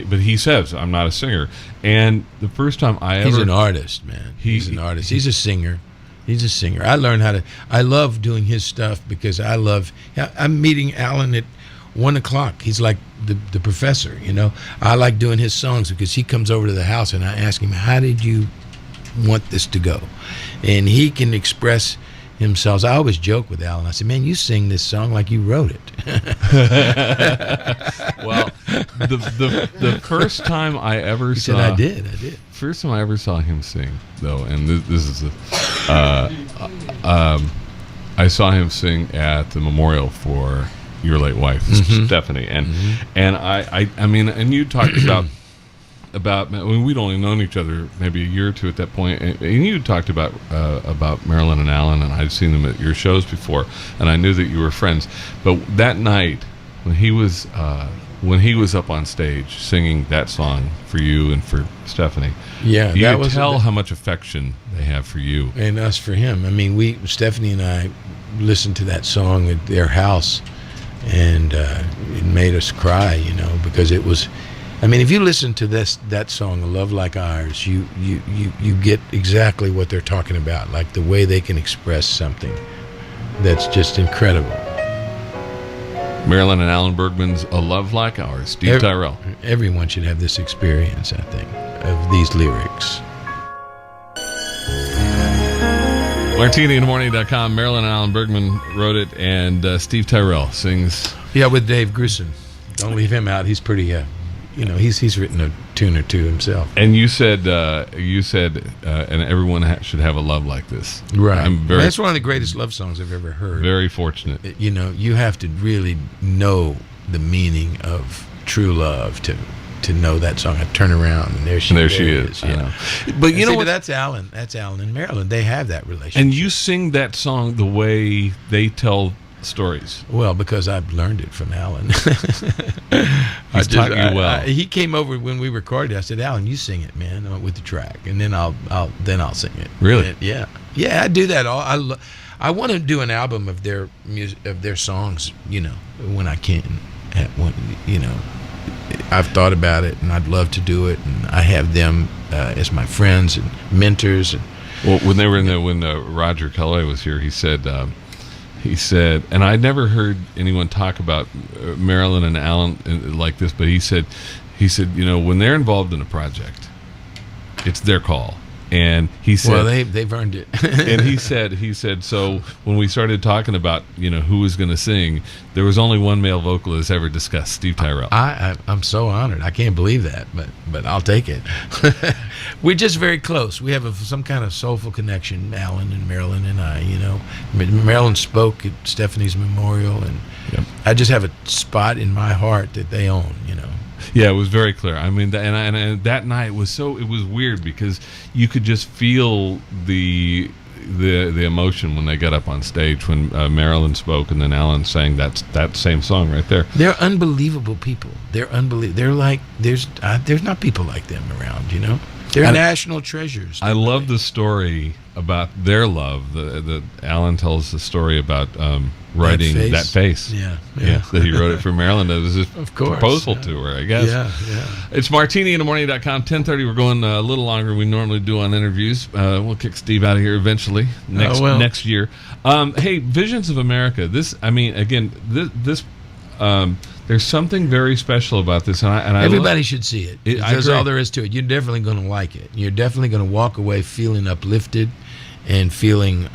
but he says, I'm not a singer. And the first time He's an artist, man. He's an artist. He's a singer. He's a singer. I love doing his stuff because I'm meeting Alan at 1 o'clock. He's like the professor, I like doing his songs because he comes over to the house and I ask him, how did you want this to go? And he can express himself. I always joke with Alan. I said, man, you sing this song like you wrote it. Well, the first time I ever saw... I did. First time I ever saw him sing, though, and this is I saw him sing at the memorial for your late wife, Stephanie, and I mean, and you talked about I mean, we'd only known each other maybe a year or two at that point, and you talked about Marilyn and Alan, and I'd seen them at your shows before, and I knew that you were friends. But that night when he was up on stage singing that song for you and for Stephanie, you could tell how much affection they have for you and us for him. I mean, Stephanie and I listened to that song at their house, and it made us cry, because it was. I mean, if you listen to that song, "A Love Like Ours," you get exactly what they're talking about, like the way they can express something that's just incredible. Marilyn and Alan Bergman's "A Love Like Ours," Steve Tyrell. Everyone should have this experience, I think, of these lyrics. MartiniInTheMorning.com. Marilyn and Alan Bergman wrote it, and Steve Tyrell sings. Yeah, with Dave Grusin. Don't leave him out. He's pretty... he's written a tune or two himself. And you said, and everyone should have a love like this. Right. That's one of the greatest love songs I've ever heard. Very fortunate. You have to really know the meaning of true love to know that song. I turn around and there she is. You know, but you know what? That's Alan and Marilyn. They have that relationship. And you sing that song the way they tell stories. Well, because I've learned it from Alan. He's taught you well. He came over when we recorded. I said, "Alan, you sing it, man, with the track, and then I'll sing it." Really? And yeah. I do that all. I want to do an album of their music, of their songs. You know, when I can. You know, I've thought about it, and I'd love to do it, and I have them as my friends and mentors. And well, when they were when Roger Kelley was here, he said, and I'd never heard anyone talk about Marilyn and Alan like this, but he said, you know, when they're involved in a project, it's their call. And he said, well, they've earned it. And he said, so when we started talking about, you know, who was going to sing, there was only one male vocalist ever discussed, Steve Tyrell. I'm so honored. I can't believe that, but I'll take it. We're just very close. We have some kind of soulful connection, Alan and Marilyn and I. You know, Marilyn spoke at Stephanie's memorial, and yep. I just have a spot in my heart that they own. You know. Yeah, it was very clear. I mean, and that night was it was weird because you could just feel the emotion when they got up on stage when Marilyn spoke and then Alan sang that same song right there. They're unbelievable people. They're unbelievable. They're like there's not people like them around. You know, they're national treasures. I love the story about their love. The Alan tells the story about writing that face. Yeah, that he wrote it for Marilyn. It was his proposal to her, I guess. Yeah. It's martiniinthemorning.com. 10:30. We're going a little longer than we normally do on interviews. We'll kick Steve out of here eventually next year. Hey, Visions of America. This, I mean, again, this there's something very special about this, and everybody should see it. That's all there is to it. You're definitely going to like it. You're definitely going to walk away feeling uplifted and feeling,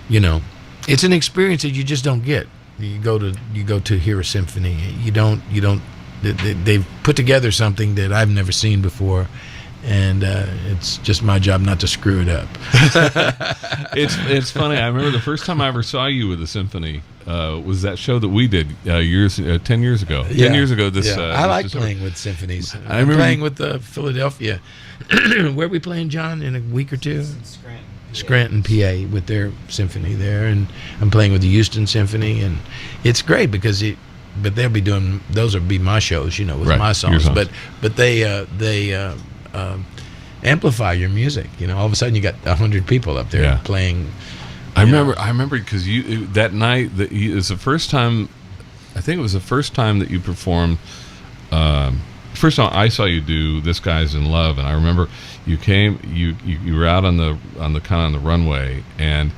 you know, it's an experience that you just don't get. You go to hear a symphony. You don't. They've put together something that I've never seen before, and it's just my job not to screw it up. It's funny. I remember the first time I ever saw you with a symphony was that show that we did 10 years ago. 10 years ago. I like playing with symphonies. I'm playing with Philadelphia. Where are we playing, John, in a week or two? Scranton, PA, with their symphony there, and I'm playing with the Houston Symphony, and it's great because but they'll be doing those will be my shows, you know, with my songs. But they amplify your music. You know, all of a sudden you got 100 people up there playing. I remember because that night it was the first time. I think it was the first time that you performed. First time I saw you do "This Guy's in Love," and I remember you came. You were out on the kind of on the runway, and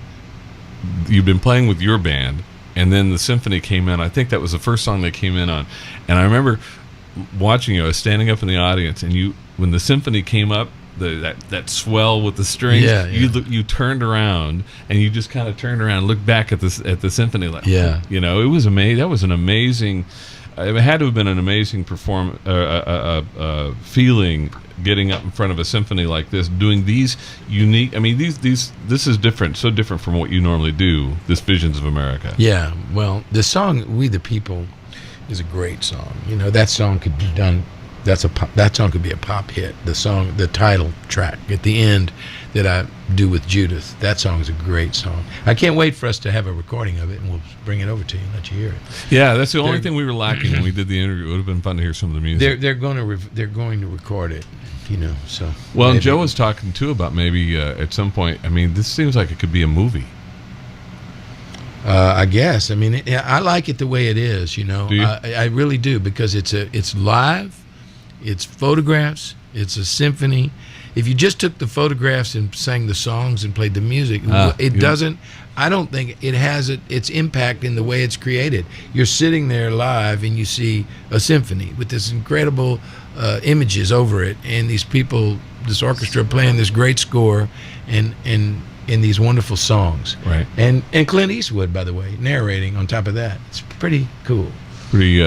you've been playing with your band, and then the symphony came in. I think that was the first song they came in on, and I remember watching you. I was standing up in the audience, and when the symphony came up, that swell with the strings, you turned around and you just kind of turned around and looked back at the symphony like, you know, it was amazing. That was an amazing. It had to have been an amazing feeling getting up in front of a symphony like this, doing these unique. I mean, this is different, so different from what you normally do. This Visions of America. Yeah, well, the song "We the People" is a great song. You know, that song could be done. That song could be a pop hit. The title track at the end that I do with Judith. That song is a great song. I can't wait for us to have a recording of it, and we'll bring it over to you and let you hear it. Yeah, that's the only thing we were lacking when we did the interview. It would have been fun to hear some of the music. They're going to record it, you know. So well, and Joe was talking too about maybe at some point. I mean, this seems like it could be a movie. I guess. I mean, I like it the way it is. You know, do you? I really do, because it's live. It's photographs. It's a symphony. If you just took the photographs and sang the songs and played the music, it doesn't. I don't think it has its impact in the way it's created. You're sitting there live and you see a symphony with this incredible images over it, and these people, this orchestra playing this great score, and these wonderful songs. Right. And Clint Eastwood, by the way, narrating on top of that. It's pretty cool. Pretty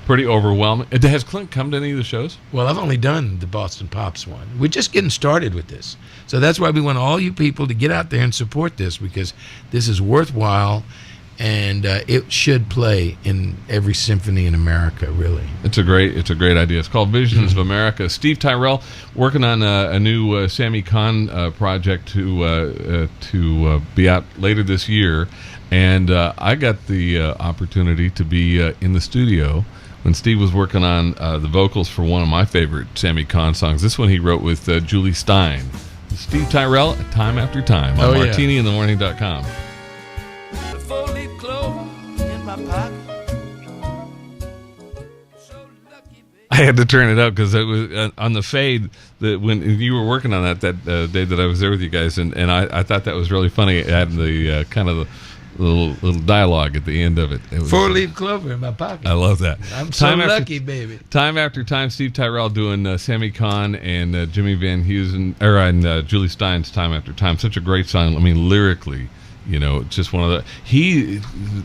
pretty overwhelming. Has Clint come to any of the shows? Well, I've only done the Boston Pops one. We're just getting started with this. So that's why we want all you people to get out there and support this, because this is worthwhile, and it should play in every symphony in America. Really, it's a great idea. It's called Visions of America. Steve Tyrell working on a new Sammy Cahn project to be out later this year, and I got the opportunity to be in the studio when Steve was working on the vocals for one of my favorite Sammy Cahn songs. This one he wrote with Julie Stein. Steve Tyrell, Time After Time on MartiniInTheMorning.com. The four-leaf clover in my pocket. So lucky, baby. I had to turn it up because it was on the fade that when you were working on that day that I was there with you guys, and I thought that was really funny, adding the kind of the little dialogue at the end of it. It was, four-leaf clover in my pocket. I love that. I'm so lucky, baby. Time After Time, Steve Tyrell doing Sammy Cahn and Jimmy Van Heusen, and Julie Stein's Time After Time. Such a great song. I mean, lyrically, just one of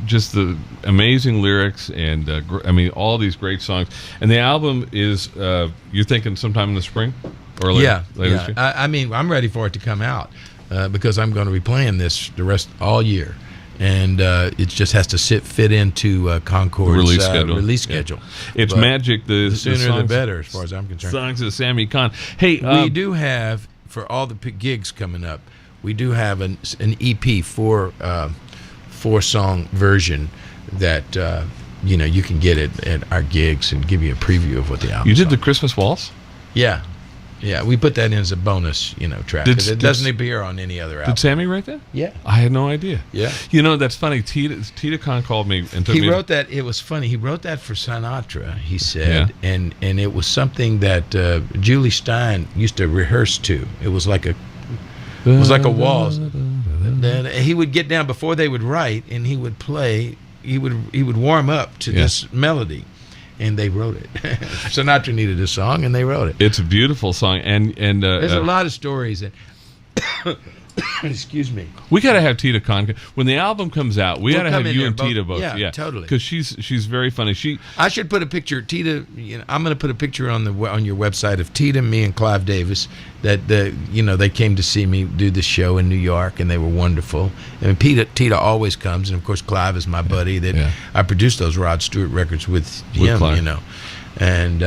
just the amazing lyrics, and I mean, all these great songs. And the album is, you're thinking sometime in the spring? Or later this year? I mean, I'm ready for it to come out because I'm going to be playing this the rest all year. And it just has to fit into Concord's release schedule. It's but magic. The sooner songs, the better, as far as I'm concerned. Songs of Sammy Cahn. Hey, we do have, for all the gigs coming up, we do have an EP four-song version that you can get it at our gigs and give you a preview of what the album. You did the Christmas Waltz? Yeah, we put that in as a bonus, track. It doesn't appear on any other album. Did Sammy write that? Yeah. I had no idea. Yeah. That's funny. Tita Khan called me and took me. He wrote that. It was funny. He wrote that for Sinatra, he said, and it was something that Julie Stein used to rehearse to. It was like a waltz. Then he would get down before they would write, and he would play. He would warm up to this melody. And they wrote it. Sinatra needed a song, and they wrote it. It's a beautiful song, and there's a lot of stories. Excuse me. We got to have Tita Khan when the album comes out. We got to have you and Tita both. Yeah, totally. Because she's very funny. I should put a picture. Tita. I'm going to put a picture on your website of Tita, me, and Clive Davis. That they came to see me do the show in New York, and they were wonderful. And Tita always comes, and of course Clive is my buddy. That I produced those Rod Stewart records with him. Clive. And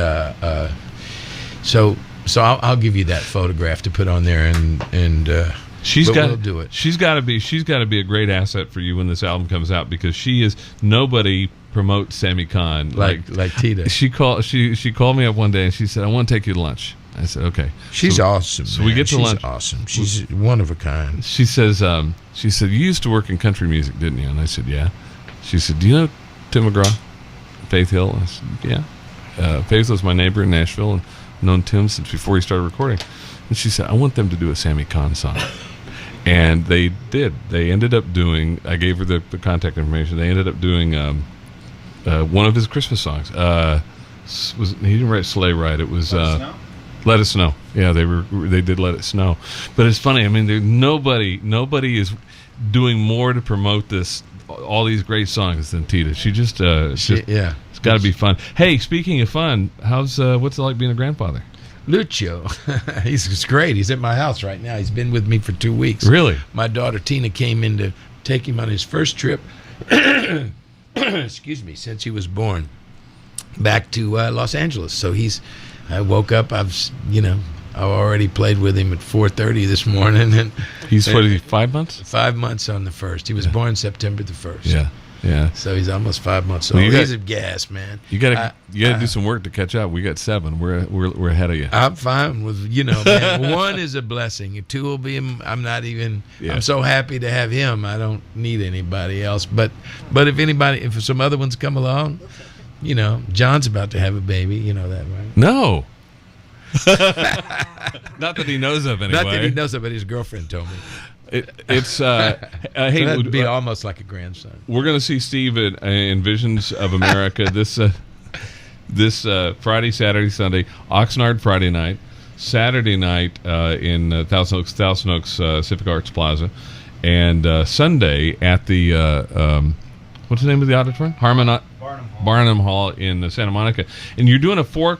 so I'll give you that photograph to put on there, and we'll do it. She's got to be a great asset for you when this album comes out, because nobody promotes Sammy Cahn like Tita. She called me up one day and she said, "I want to take you to lunch." I said, "Okay." She's awesome. So we get to lunch. She's awesome. She's one of a kind. She says, "You used to work in country music, didn't you?" And I said, "Yeah." She said, "Do you know Tim McGraw, Faith Hill?" I said, "Yeah." Faith was my neighbor in Nashville and known Tim since before he started recording. And she said, "I want them to do a Sammy Cahn song." And they did. They ended up doing, I gave her the contact information. They ended up doing one of his Christmas songs. He didn't write Sleigh Ride. It was Let It Snow. Yeah, they did Let It Snow. But it's funny. I mean, nobody is doing more to promote all these great songs than Tita. She just it's got to be fun. Hey, speaking of fun, what's it like being a grandfather? Lucio, he's great. He's at my house right now. He's been with me for 2 weeks. Really? My daughter Tina came in to take him on his first trip. Excuse me, since he was born, back to Los Angeles. So I woke up. I already played with him at 4:30 this morning. And he's 5 months? 5 months on the 1st. He was born September the 1st. Yeah. So he's almost 5 months old. He's a gas, man. You got to do some work to catch up. We got 7. We're ahead of you. I'm fine with man. 1 is a blessing. 2 will be. I'm not even. Yeah. I'm so happy to have him. I don't need anybody else. But if some other ones come along, John's about to have a baby. You know that, right? No. Not that he knows of, anyway. Not that he knows of, but his girlfriend told me. It's hey, it would be almost like a grandson. We're going to see Steve in Visions of America this Friday, Saturday, Sunday. Oxnard Friday night, Saturday night in Thousand Oaks Civic Arts Plaza, and Sunday at the what's the name of the auditorium? Barnum Hall in Santa Monica. And you're doing a 4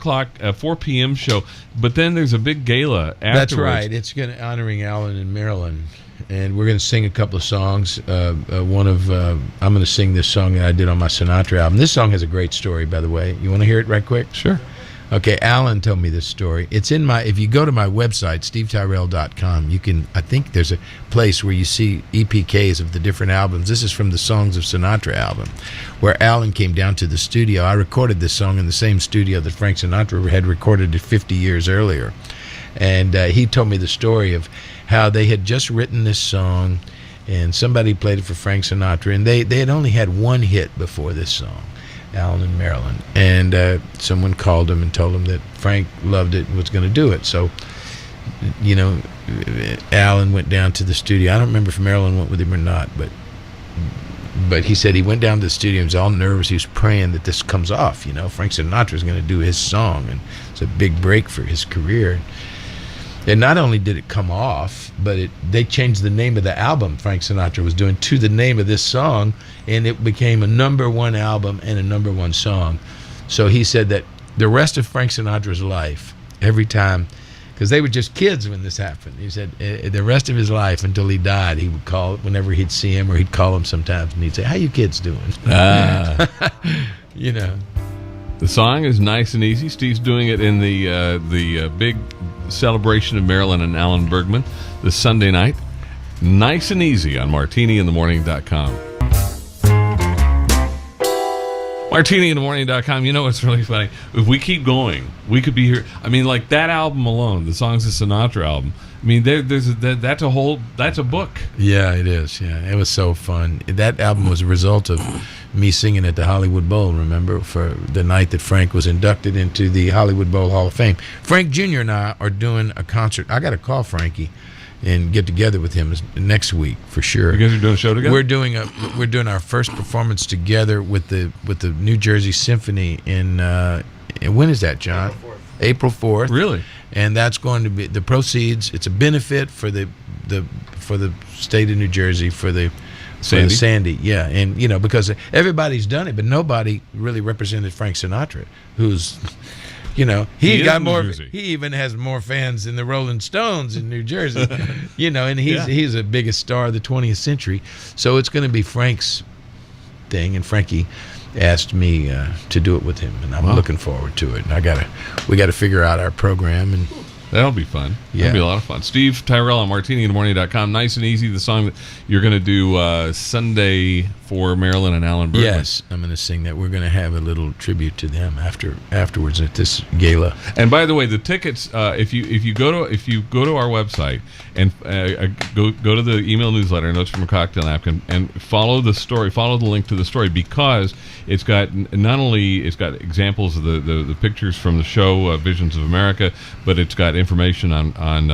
p.m. show, but then there's a big gala afterwards. That's right. It's honoring Alan and Marilyn. and we're going to sing a couple of songs. I'm going to sing this song that I did on my Sinatra album. This song has a great story, by the way. You want to hear it right quick? Sure. Okay, Alan told me this story. It's in if you go to my website, stevetyrell.com, I think there's a place where you see EPKs of the different albums. This is from the Songs of Sinatra album, where Alan came down to the studio. I recorded this song in the same studio that Frank Sinatra had recorded it 50 years earlier. And he told me the story of how they had just written this song, and somebody played it for Frank Sinatra, and they had only had one hit before this song, Alan and Marilyn, and someone called him and told him that Frank loved it and was going to do it. So, Alan went down to the studio. I don't remember if Marilyn went with him or not, but he said he went down to the studio and was all nervous. He was praying that this comes off. Frank Sinatra is going to do his song, and it's a big break for his career. And not only did it come off, but they changed the name of the album Frank Sinatra was doing to the name of this song, and it became a #1 album and a #1 song. So he said that the rest of Frank Sinatra's life, every time, because they were just kids when this happened, he said the rest of his life until he died, he would call whenever he'd see him, or he'd call him sometimes, and he'd say, "How you kids doing?" The song is Nice and Easy. Steve's doing it in the big celebration of Marilyn and Alan Bergman this Sunday night. Nice and Easy on martiniinthemorning.com. martiniinthemorning.com. It's really funny. If we keep going, we could be here. I mean, like that album alone, the Songs of Sinatra album. I mean, that's a book. Yeah, it is. Yeah, it was so fun. That album was a result of me singing at the Hollywood Bowl, remember, for the night that Frank was inducted into the Hollywood Bowl Hall of Fame. Frank Jr. and I are doing a concert. I got to call Frankie and get together with him next week for sure. You guys are doing a show together? We're doing our first performance together with the New Jersey Symphony in when is that, John? April 4th. Really? And that's going to be the proceeds. It's a benefit for the state of New Jersey for the Sandy. Yeah, and because everybody's done it, but nobody really represented Frank Sinatra, who's he got more. He even has more fans than the Rolling Stones in New Jersey. And he's the biggest star of the 20th century. So it's going to be Frank's thing, and Frankie asked me to do it with him, and I'm looking forward to it. And we got to figure out our program, and that'll be fun. Yeah. That'll be a lot of fun. Steve Tyrell on martiniinthemorning.com. Nice and Easy, the song that you're going to do Sunday for Marilyn and Alan Bergman. Yes, I'm going to sing that. We're going to have a little tribute to them afterwards at this gala. And by the way, the tickets, if you go to our website and go to the email newsletter, Notes from a Cocktail Napkin, and follow the link to the story, because it's got examples of the pictures from the show Visions of America, but it's got information on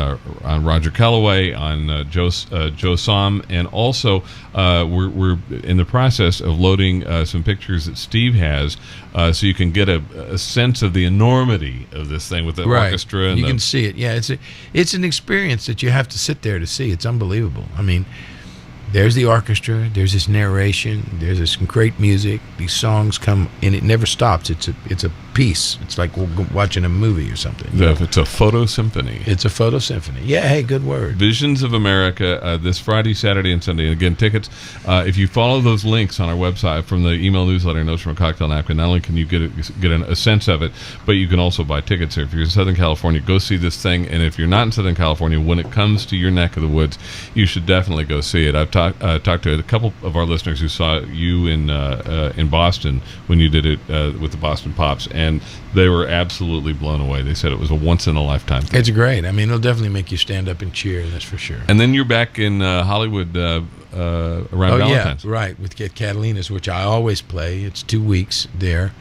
Roger Kellaway, on Joe Somm, and also we're in the process of loading some pictures that Steve has, so you can get a sense of the enormity of this thing with the orchestra. And you can see it. Yeah, it's an experience that you have to sit there to see. It's unbelievable. I mean, there's the orchestra, there's this narration, there's this great music. These songs come, and it never stops. It's a piece. It's like watching a movie or something. It's a photo symphony. It's a photo symphony. Yeah, hey, good word. Visions of America, this Friday, Saturday, and Sunday. And again, tickets, if you follow those links on our website from the email newsletter, Notes from a Cocktail Napkin, not only can you get a sense of it, but you can also buy tickets. If you're in Southern California, go see this thing. And if you're not in Southern California, when it comes to your neck of the woods, you should definitely go see it. I've talked to a couple of our listeners who saw you in Boston when you did it with the Boston Pops, and they were absolutely blown away. They said it was a once-in-a-lifetime thing. It's great. I mean, it'll definitely make you stand up and cheer, that's for sure. And then you're back in Hollywood around Valentine's. Yeah, right, with Catalina's, which I always play. It's 2 weeks there.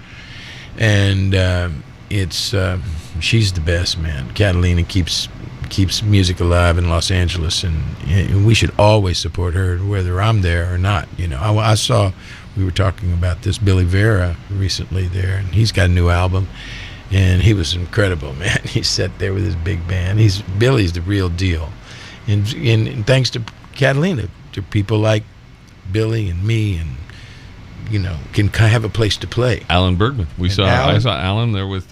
And she's the best, man. Catalina keeps music alive in Los Angeles, and we should always support her, whether I'm there or not. I saw, we were talking about this, Billy Vera recently there, and he's got a new album, and he was incredible, man. He sat there with his big band. Billy's the real deal, and thanks to Catalina, to people like Billy and me and can have a place to play. Alan Bergman. I saw Alan there with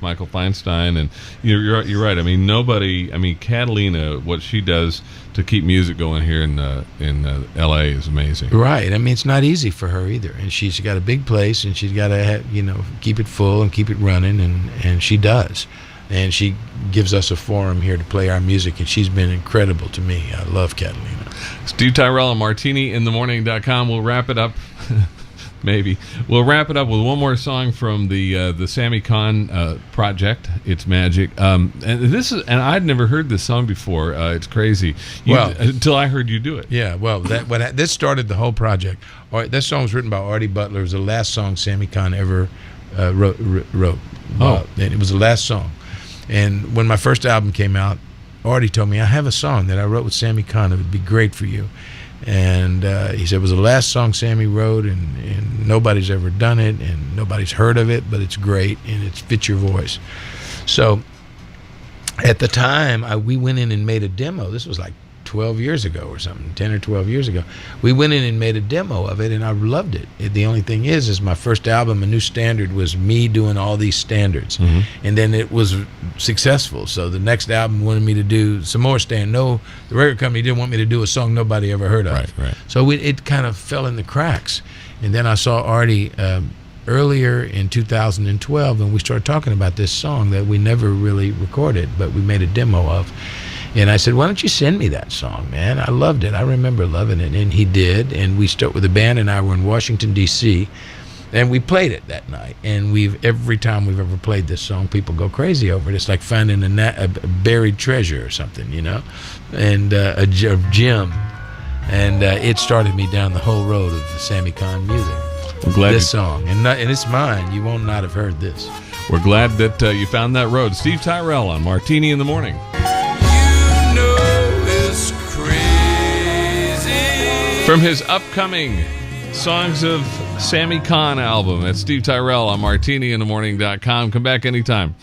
Michael Feinstein, and you're right. I mean, Catalina, what she does to keep music going here in L.A. is amazing. Right. I mean, it's not easy for her either, and she's got a big place, and she's got to keep it full and keep it running, and she does. And she gives us a forum here to play our music, and she's been incredible to me. I love Catalina. Steve Tyrell on MartiniInTheMorning.com. We'll wrap it up. Maybe we'll wrap it up with one more song from the Sammy Cahn project. It's Magic. And I'd never heard this song before. It's crazy. Until I heard you do it. Yeah. Well, this started the whole project. That song was written by Artie Butler. It was the last song Sammy Cahn ever wrote. And it was the last song. And when my first album came out, Artie told me, I have a song that I wrote with Sammy Cahn. It would be great for you. And he said it was the last song Sammy wrote, and nobody's ever done it, and nobody's heard of it, but it's great, and it fits your voice. So at the time, we went in and made a demo. This was like 12 years ago or something, 10 or 12 years ago. We went in and made a demo of it, and I loved it. The only thing is my first album, A New Standard, was me doing all these standards. Mm-hmm. And then it was successful. So the next album wanted me to do some more the record company didn't want me to do a song nobody ever heard of. Right. So it kind of fell in the cracks. And then I saw Artie earlier in 2012, and we started talking about this song that we never really recorded, but we made a demo of. And I said, why don't you send me that song, man? I loved it. I remember loving it. And he did. And we started with the band, and I were in Washington, D.C., and we played it that night. And every time we've ever played this song, people go crazy over it. It's like finding a buried treasure or something, and a gem. And it started me down the whole road of the Sammy Cahn music. I'm glad this song. And it's mine. You won't not have heard this. We're glad that you found that road. Steve Tyrell on Martini in the Morning. From his upcoming Songs of Sammy Cahn album, that's Steve Tyrell on MartiniInTheMorning.com. Come back anytime.